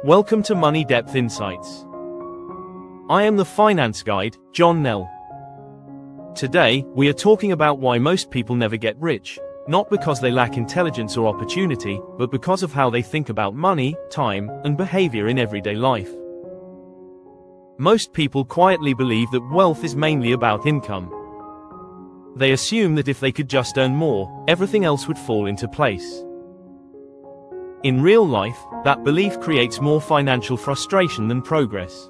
Welcome to Money Depth Insights. I am the finance guide, John Nell. Today, we are talking about why most people never get rich, not because they lack intelligence or opportunity, but because of how they think about money, time, and behavior in everyday life. Most people quietly believe that wealth is mainly about income. They assume that if they could just earn more, everything else would fall into place. In real life, that belief creates more financial frustration than progress.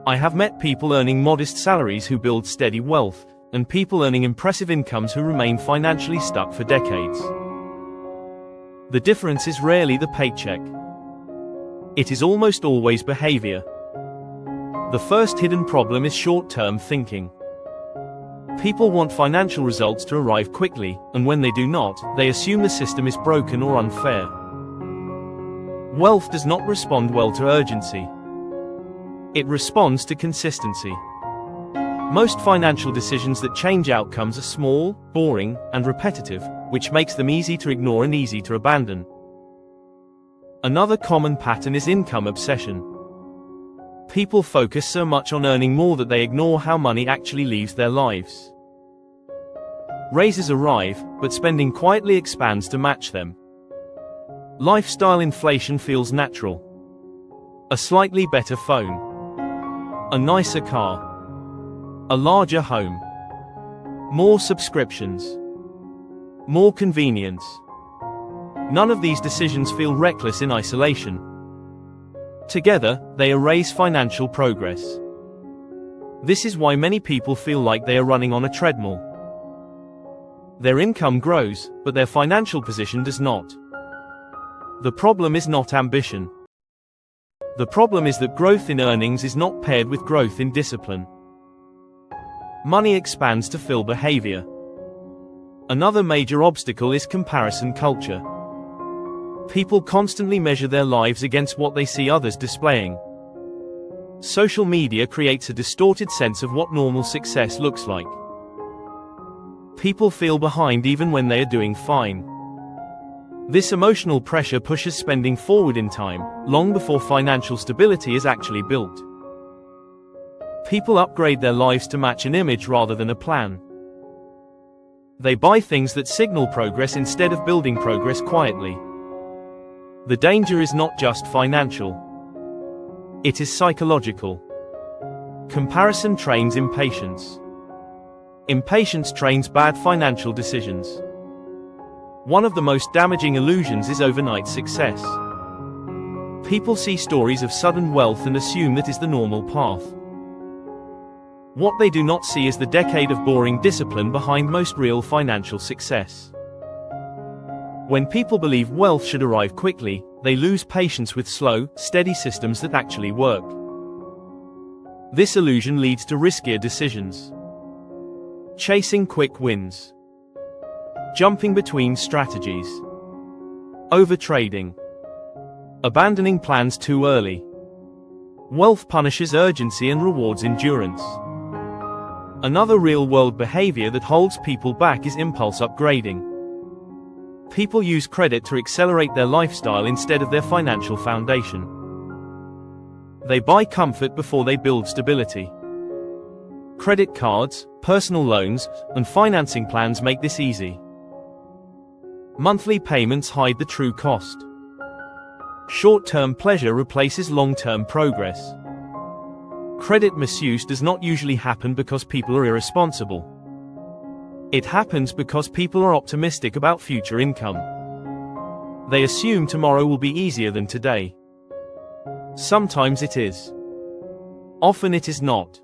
I have met people earning modest salaries who build steady wealth, and people earning impressive incomes who remain financially stuck for decades. The difference is rarely the paycheck. It is almost always behavior. The first hidden problem is short-term thinking. People want financial results to arrive quickly, and when they do not, they assume the system is broken or unfair. Wealth does not respond well to urgency. It responds to consistency. Most financial decisions that change outcomes are small, boring, and repetitive, which makes them easy to ignore and easy to abandon. Another common pattern is income obsession. People focus so much on earning more that they ignore how money actually leaves their lives. Raises arrive, but spending quietly expands to match them. Lifestyle inflation feels natural. A slightly better phone. A nicer car. A larger home. More subscriptions. More convenience. None of these decisions feel reckless in isolation. Together, they erase financial progress. This is why many people feel like they are running on a treadmill. Their income grows, but their financial position does not. The problem is not ambition. The problem is that growth in earnings is not paired with growth in discipline. Money expands to fill behavior. Another major obstacle is comparison culture. People constantly measure their lives against what they see others displaying. Social media creates a distorted sense of what normal success looks like. People feel behind even when they are doing fine. This emotional pressure pushes spending forward in time, long before financial stability is actually built. People upgrade their lives to match an image rather than a plan. They buy things that signal progress instead of building progress quietly. The danger is not just financial. It is psychological. Comparison trains impatience. Impatience trains bad financial decisions. One of the most damaging illusions is overnight success. People see stories of sudden wealth and assume that is the normal path. What they do not see is the decade of boring discipline behind most real financial success. When people believe wealth should arrive quickly, they lose patience with slow, steady systems that actually work. This illusion leads to riskier decisions. Chasing quick wins. Jumping between strategies. Overtrading. Abandoning plans too early. Wealth punishes urgency and rewards endurance. Another real-world behavior that holds people back is impulse upgrading. People use credit to accelerate their lifestyle instead of their financial foundation. They buy comfort before they build stability. Credit cards, personal loans, and financing plans make this easy. Monthly payments hide the true cost. Short-term pleasure replaces long-term progress. Credit misuse does not usually happen because people are irresponsible. It happens because people are optimistic about future income. They assume tomorrow will be easier than today. Sometimes it is. Often it is not.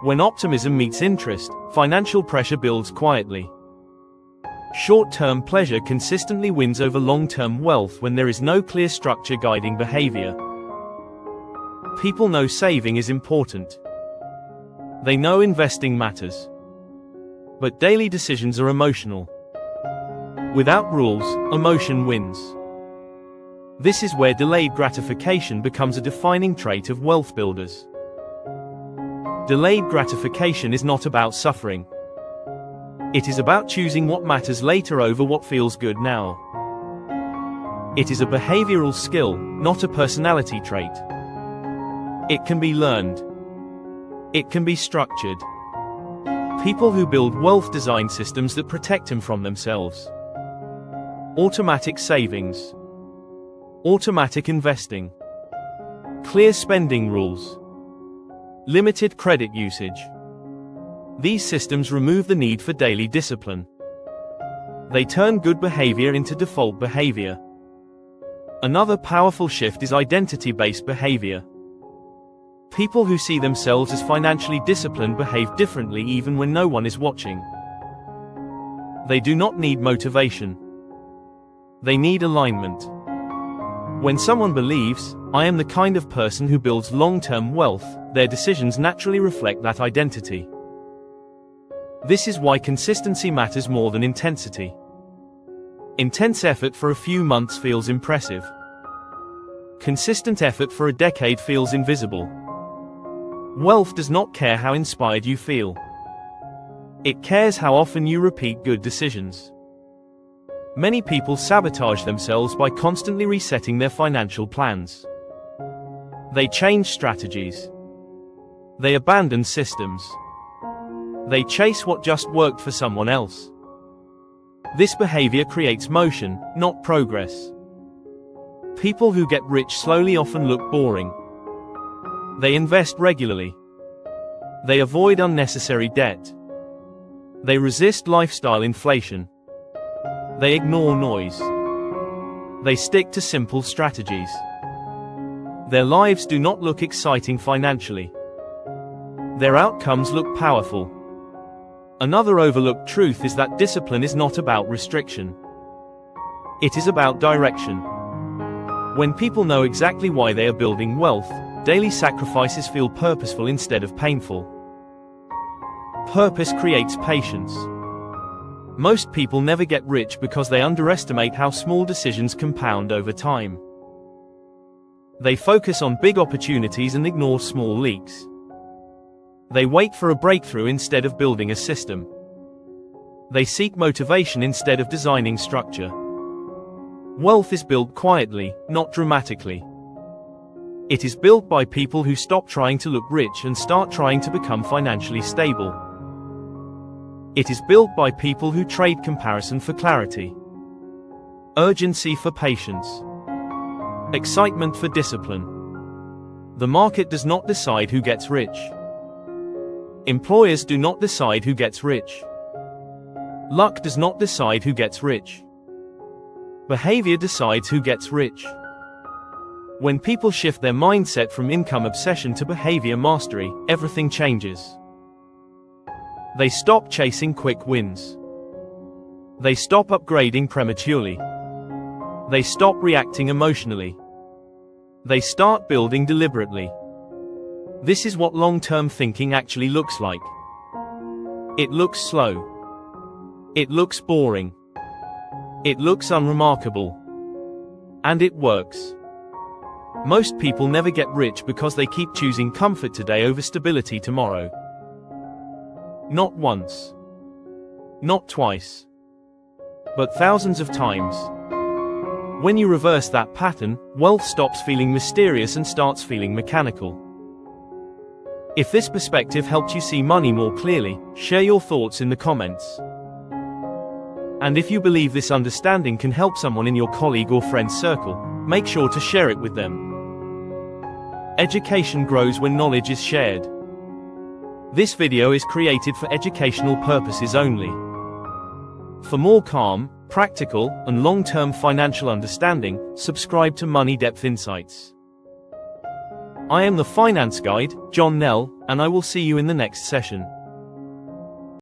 When optimism meets interest, financial pressure builds quietly. Short-term pleasure consistently wins over long-term wealth when there is no clear structure guiding behavior. People know saving is important. They know investing matters. But daily decisions are emotional. Without rules, emotion wins. This is where delayed gratification becomes a defining trait of wealth builders. Delayed gratification is not about suffering. It is about choosing what matters later over what feels good now. It is a behavioral skill, not a personality trait. It can be learned. It can be structured. People who build wealth design systems that protect them from themselves. Automatic savings. Automatic investing. Clear spending rules. Limited credit usage. These systems remove the need for daily discipline. They turn good behavior into default behavior. Another powerful shift is identity-based behavior. People who see themselves as financially disciplined behave differently even when no one is watching. They do not need motivation. They need alignment. When someone believes, "I am the kind of person who builds long-term wealth," their decisions naturally reflect that identity. This is why consistency matters more than intensity. Intense effort for a few months feels impressive. Consistent effort for a decade feels invisible. Wealth does not care how inspired you feel. It cares how often you repeat good decisions. Many people sabotage themselves by constantly resetting their financial plans. They change strategies. They abandon systems. They chase what just worked for someone else. This behavior creates motion, not progress. People who get rich slowly often look boring. They invest regularly. They avoid unnecessary debt. They resist lifestyle inflation. They ignore noise. They stick to simple strategies. Their lives do not look exciting financially. Their outcomes look powerful. Another overlooked truth is that discipline is not about restriction. It is about direction. When people know exactly why they are building wealth, daily sacrifices feel purposeful instead of painful. Purpose creates patience. Most people never get rich because they underestimate how small decisions compound over time. They focus on big opportunities and ignore small leaks. They wait for a breakthrough instead of building a system. They seek motivation instead of designing structure. Wealth is built quietly, not dramatically. It is built by people who stop trying to look rich and start trying to become financially stable. It is built by people who trade comparison for clarity, urgency for patience, excitement for discipline. The market does not decide who gets rich. Employers do not decide who gets rich. Luck does not decide who gets rich. Behavior decides who gets rich. When people shift their mindset from income obsession to behavior mastery, everything changes. They stop chasing quick wins. They stop upgrading prematurely. They stop reacting emotionally. They start building deliberately. This is what long-term thinking actually looks like. It looks slow. It looks boring. It looks unremarkable. And it works. Most people never get rich because they keep choosing comfort today over stability tomorrow. Not once. Not twice. But thousands of times. When you reverse that pattern, wealth stops feeling mysterious and starts feeling mechanical. If this perspective helped you see money more clearly, share your thoughts in the comments. And if you believe this understanding can help someone in your colleague or friend circle, make sure to share it with them. Education grows when knowledge is shared. This video is created for educational purposes only. For more calm, practical, and long-term financial understanding, subscribe to Money Depth Insights. I am the Finance Guide, John Nell, and I will see you in the next session.